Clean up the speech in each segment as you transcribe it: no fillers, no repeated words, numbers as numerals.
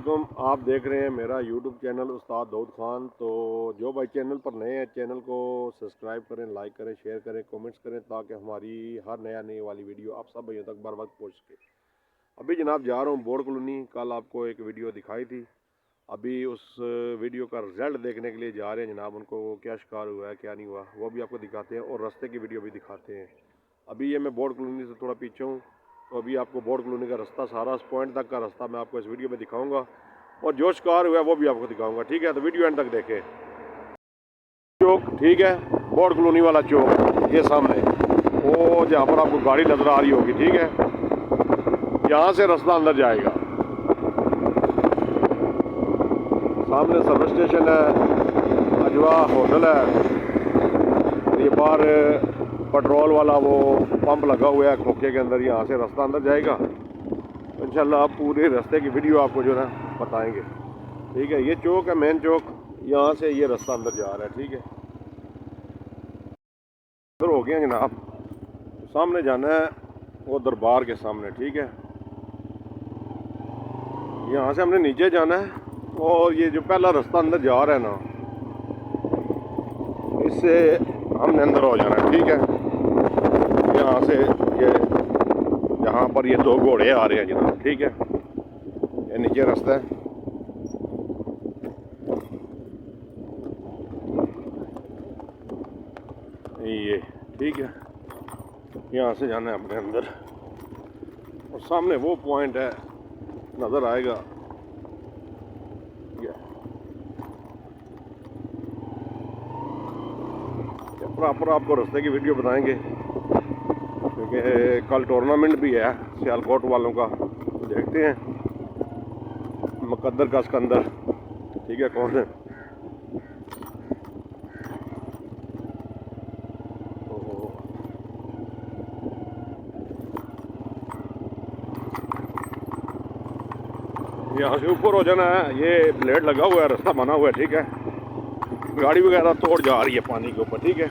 वालेकुम। आप देख रहे हैं मेरा यूट्यूब चैनल उस्ताद दाऊद खान। तो जो भाई चैनल पर नए हैं चैनल को सब्सक्राइब करें, लाइक करें, शेयर करें, कमेंट्स करें ताकि हमारी हर नई वाली वीडियो आप सब भाइयों तक बर वक्त पहुँच सके। अभी जनाब जा रहा हूँ बोर्ड कॉलोनी। कल आपको एक वीडियो दिखाई थी, अभी उस वीडियो का रिजल्ट देखने के लिए जा रहे हैं जनाब। उनको क्या शिकार हुआ है क्या नहीं हुआ वो भी आपको दिखाते हैं और रास्ते की वीडियो भी दिखाते हैं। अभी ये मैं बोर्ड कॉलोनी से थोड़ा पीछे हूँ, तो अभी आपको बोर्ड कॉलोनी का रास्ता, सारा उस पॉइंट तक का रास्ता मैं आपको इस वीडियो में दिखाऊंगा और जो शिकार हुआ है वो भी आपको दिखाऊंगा। ठीक है, तो वीडियो एंड तक देखें। चौक ठीक है, बोर्ड कॉलोनी वाला चौक ये सामने, वो जहाँ पर आपको गाड़ी नजर आ रही होगी। ठीक है, यहाँ से रास्ता अंदर जाएगा। सामने सर्विस स्टेशन है, अजवा होटल है, ये बाहर पेट्रोल वाला वो पंप लगा हुआ है खोखे के अंदर। यहाँ से रास्ता अंदर जाएगा। तो इंशाल्लाह आप पूरे रास्ते की वीडियो आपको जो है बताएंगे। ठीक है, ये चौक है मेन चौक, यहाँ से ये रास्ता अंदर जा रहा है। ठीक है, इधर हो गया जनाब, सामने जाना है वो दरबार के सामने। ठीक है, यहाँ से हमने नीचे जाना है और ये जो पहला रास्ता अंदर जा रहा है ना, इससे हमने अंदर हो जाना है। ठीक है, यहाँ से ये यहाँ पर ये दो घोड़े आ रहे हैं जनाब। ठीक है, ये नीचे रास्ता है। ये ठीक है, यहाँ से जाना है अपने अंदर और सामने वो पॉइंट है नज़र आएगा। प्रॉपर आपको रास्ते की वीडियो बताएंगे क्योंकि कल टूर्नामेंट भी है सियालकोट वालों का। तो देखते हैं मुकद्दर का सिकंदर, ठीक है, कौन है। यहाँ से ऊपर हो जाना है, ये ब्लेड लगा हुआ है, रास्ता बना हुआ है। ठीक है, गाड़ी वगैरह तोड़ जा रही है पानी के ऊपर। ठीक है,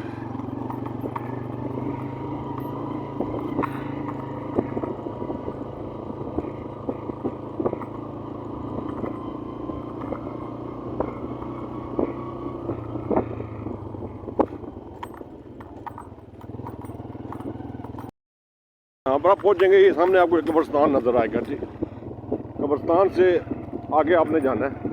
यहाँ पर आप पहुँचेंगे, ये सामने आपको एक कब्रिस्तान नज़र आएगा। ठीक, कब्रिस्तान से आगे आपने जाना है।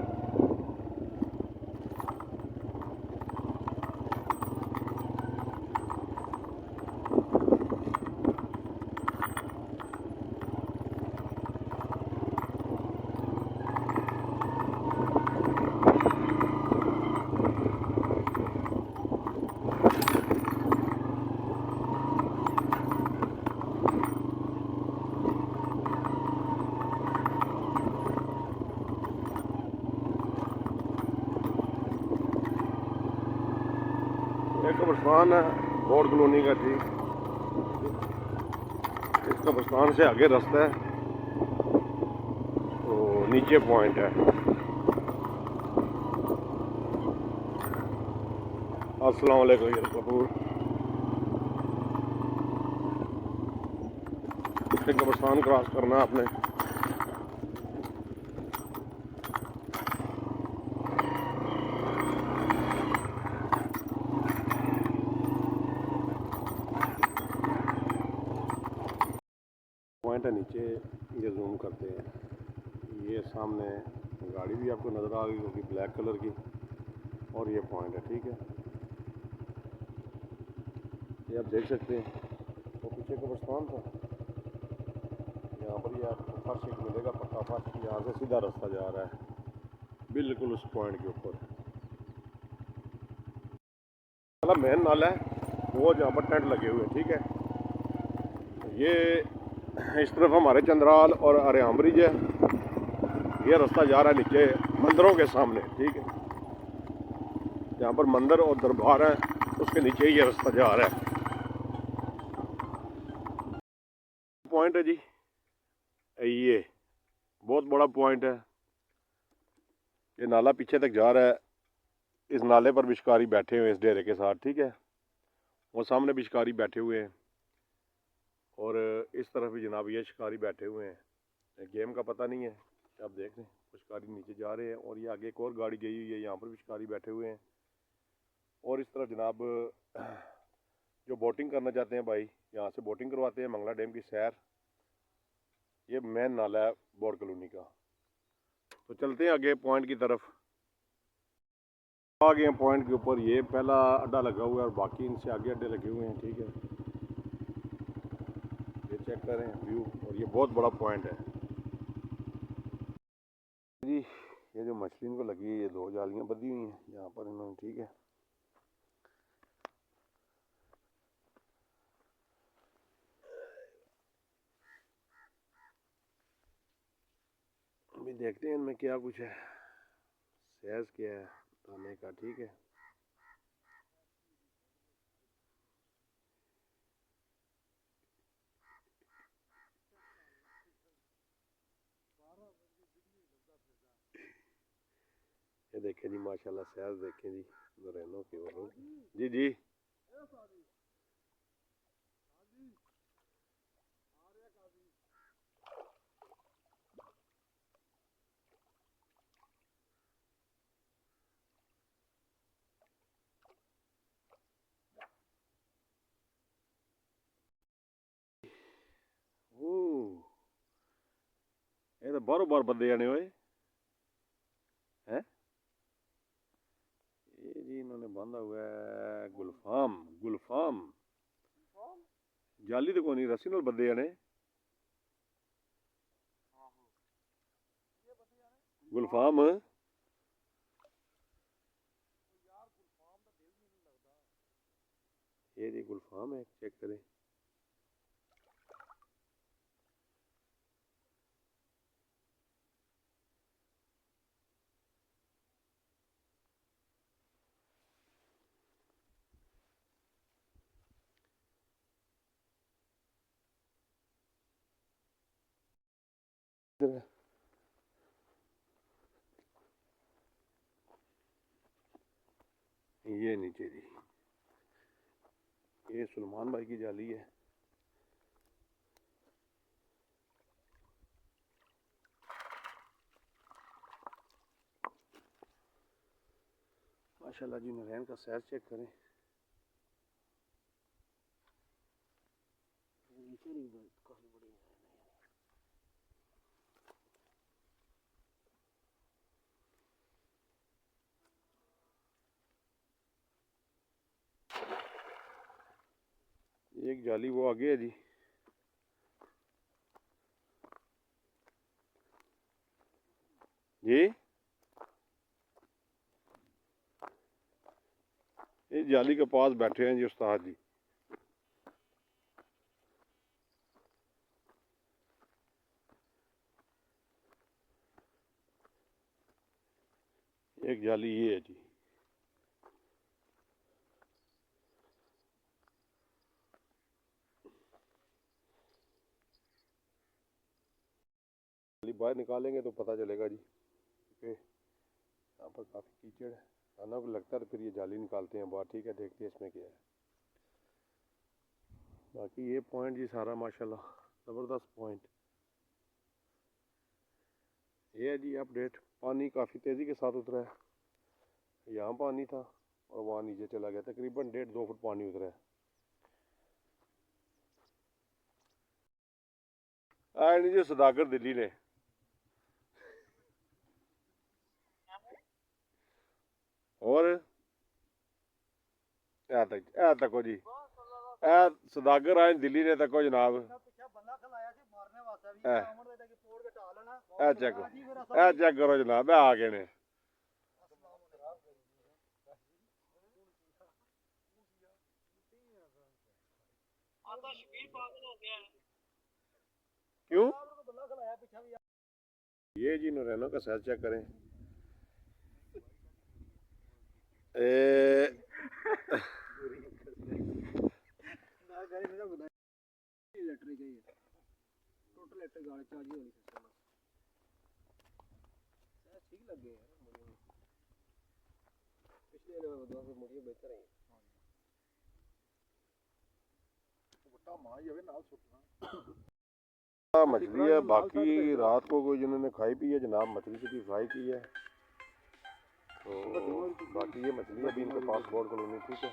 एक कब्रिस्तान है बोर्ड कॉलोनी का। ठीक, इस कब्रिस्तान से आगे रास्ता है, तो नीचे पॉइंट है। अस्सलाम वालेकुम कपूर। कब्रिस्तान क्रॉस करना है आपने। पॉइंट है नीचे, ये जूम करते हैं। ये सामने गाड़ी भी आपको नज़र आ रही होगी ब्लैक कलर की, और ये पॉइंट है। ठीक है, ये आप देख सकते हैं, वो पीछे कब्रिस्तान था। यहाँ पर ये आपको फर्श एक मिलेगा, पक्का फर्श। यहाँ से सीधा रास्ता जा रहा है बिल्कुल उस पॉइंट के ऊपर। मतलब मेन नाला है वो जहाँ पर टेंट लगे हुए। ठीक है, ये इस तरफ हमारे चंद्राल और अरियाम ब्रिज है। ये रास्ता जा रहा है नीचे मंदिरों के सामने। ठीक है, जहाँ पर मंदिर और दरबार है उसके नीचे ये रास्ता जा रहा है। पॉइंट है जी, ये बहुत बड़ा पॉइंट है। ये नाला पीछे तक जा रहा है, इस नाले पर भी शिकारी बैठे हुए हैं इस डेरे के साथ। ठीक है, वो सामने भी शिकारी बैठे हुए हैं और इस तरफ भी जनाब ये शिकारी बैठे हुए हैं। गेम का पता नहीं है, आप देख रहे हैं शिकारी नीचे जा रहे हैं और ये आगे एक और गाड़ी गई हुई है, यहाँ पर भी शिकारी बैठे हुए हैं। और इस तरह जनाब जो बोटिंग करना चाहते हैं भाई, यहाँ से बोटिंग करवाते हैं, मंगला डैम की सैर। ये मेन नाला है बोट कॉलोनी का। तो चलते हैं आगे पॉइंट की तरफ। आ गए हैं पॉइंट के ऊपर। ये पहला अड्डा लगा हुआ है और बाकी इनसे आगे अड्डे लगे हुए हैं, ठीक है। ये चेक करें व्यू, और ये बहुत बड़ा पॉइंट है जी। ये जो मछली इनको लगी है, ये 2 जालियां बंधी हुई हैं यहाँ पर इन्होंने, ठीक है। अभी देखते हैं इनमें क्या कुछ है, साइज क्या है दाने का, ठीक है। ये देखें जी माशाल्लाह साइज देखें जी नरैनों के। और जी जी ये तो बारों बार बंदे आने हुए हैं। ये जी इन्होंने बांधा हुआ है गुलफाम। गुलफाम जाली तो कोई नहीं, रस्सी नाल बंदे आने गुलफाम। ये जी गुलफाम है, चेक करें। ये नीचे जी, ये सलमान भाई की जाली है। माशाल्लाह जी, नरैन का साइज चेक करें। काफी बड़ी है। एक जाली वो आगे है जी। जी इस जाली के पास बैठे हैं जी उस्ताद जी। एक जाली ये है जी। जाली बाहर निकालेंगे तो पता चलेगा जी, क्योंकि यहाँ पर काफ़ी कीचड़ है। खाना को लगता है तो फिर ये जाली निकालते हैं बाहर, ठीक है। देखते हैं इसमें क्या है। बाकी ये पॉइंट जी सारा माशाल्लाह ज़बरदस्त पॉइंट। ये है जी अपडेट। पानी काफ़ी तेज़ी के साथ उतरा है। यहाँ पानी था और वहाँ नीचे चला गया, तकरीबन 1.5-2 फुट पानी उतरा है। आए नहीं जी सदाकर दिल्ली ने। और ऐ तको जी, ऐ सदागर आए दिल्ली ने तको जनाब। ऐ चेक करो जनाब, ऐ आ गए ने। क्यों? ये जी नरैनों का साइज चेक करें। मछली है, बाकी रात को कोई जिन्होंने खाई पी है जनाब, मछली से भी फ्राई की है। तो बाकी ये मछली है अभी इनके पास बोर्ड कॉलोनी। ठीक है,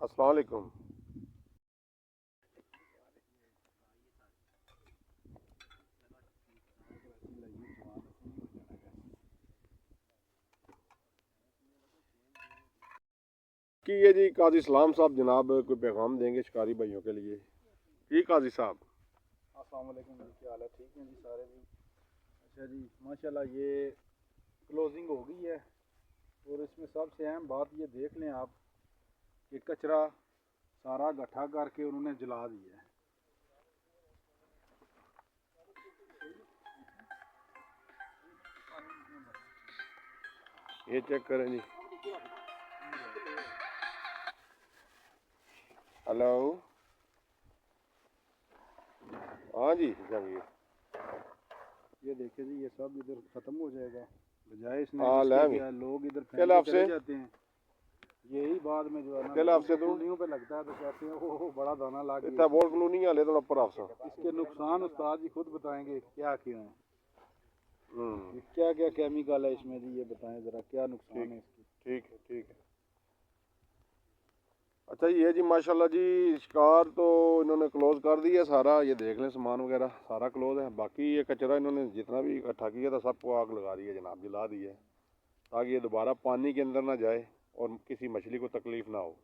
अस्सलाम वालेकुम। कि ये जी काजी सलाम साहब जनाब कोई पैगाम देंगे शिकारी भाइयों के लिए। जी काजी साहब। अस्सलाम वालेकुम जी, क्या हाल है? ठीक हैं जी सारे जी। अच्छा जी, माशाल्लाह ये क्लोजिंग हो गई है और इसमें सबसे अहम बात ये देख लें आप कि कचरा सारा इकट्ठा करके उन्होंने जला दिया है। ये चेक करें जी। हेलो, हाँ जी जहांगीर। ये देखे जी, ये सब इधर ख़त्म हो जाएगा बजाय इसने हाँ जिसके ले क्या लोग इधर क्या फेंक के आपसे चले जाते हैं। यही बाद में जो है ना क्या आपसे तू कुंडियों पे लगता है तो कहते हैं ओह बड़ा दाना लग इतना गया। बोर्ड कॉलोनी वाले थोड़ा ऊपर आपसे। इसके नुकसान उस्ताद जी खुद बताएंगे क्या क्यों है, हम्म, क्या क्या केमिकल है इसमें जी, ये बताएं ज़रा क्या नुकसान है इसके। ठीक है ठीक है। अच्छा ये जी माशाल्लाह जी शिकार तो इन्होंने क्लोज कर दिया सारा, ये देख लें सामान वगैरह सारा क्लोज है। बाकी ये कचरा इन्होंने जितना भी इकट्ठा किया था सबको आग लगा दी है जनाब, जला दी है ताकि ये दोबारा पानी के अंदर ना जाए और किसी मछली को तकलीफ ना हो।